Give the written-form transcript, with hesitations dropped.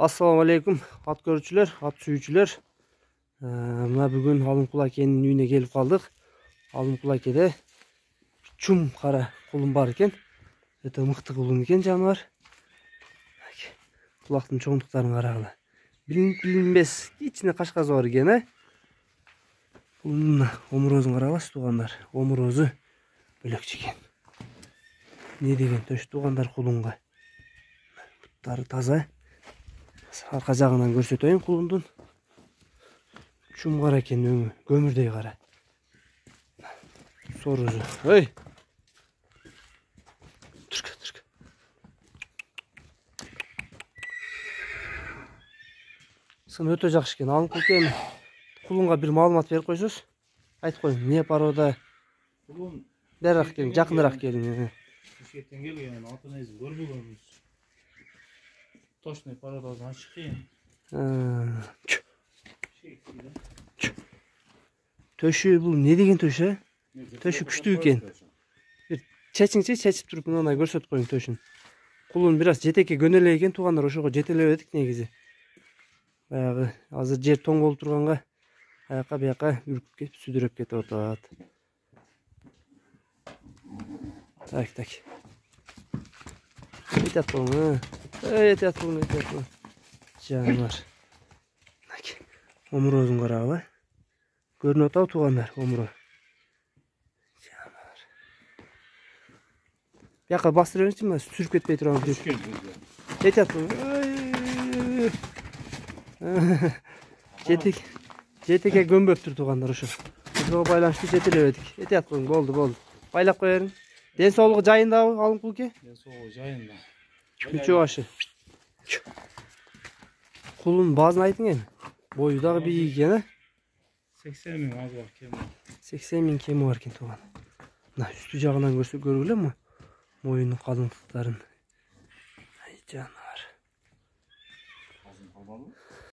Assalamu alaikum at görүүчүлөр, at сүйүүчүлөр. Мына бүгүн Алымкул акенин үйүнө келип калдык. Алымкул акеде чум кара кулун бар экен. Өтө мыкты кулун экен жаныбар. Кулактын чоңдуктарын карагыла. Билинбес кичине кашказы бар экен, Кулунун омурозун карагылачы туугандар. Омурозу бөлөкчө экен. Не деген төш туугандар кулунга. Буттары таза. Арка жагынан көрсөтөйүн кулундун. Чум кара экен өңү, көмүрдөй кара. Сорузу. Ой. Турка. Сын өтө жакшы экен. Алымкул экен. Кулунга бир маалымат берип койсоз. Айтып коюң, эмне парода? Кулун Берак келиң, жакыныраак келиң. Тушкеттен келген, ата-энесин көрбөгөнбүз. Точный пародадан ачык экен. Төшү бул не деген төш, Төшү күчтүү экен. Чечиңчи, чечип туруп мына көрсөтүп коюң төшүн. Кулун бир аз жетекке көнөлөй экен, туугандар, ошого жетелебедик негизи. Баягы азыр жер тоң болуп турганга аяка бияка үркүп кетип, сүдүрөп кетип атат. Так. Этет болуң, этет болуң. Жаныбар. Омурозун карагыла. Көрүнүп атабы туугандар, омуро. Жаныбар. Бияка бастыра берчи, мына сүрүп кетпей турган. Этет болуң. Жетекке көмбөптүр туугандар ошо. Ошого байланыштуу жетелебедик. Этет болуң, болду. Байлап кое бериң. Ден соолугу жайындабы, Алымкул эке? Ден соолугу жайында. Күчү башы. Кулун баазын айтың эми. Бою дагы бийик экен, 80 миң аз бар кем. 80 миң кеми бар экен тууган. Мына үстү жагынан көргүлө му? Моюнун калыңдыктарын. Ай жаныбар.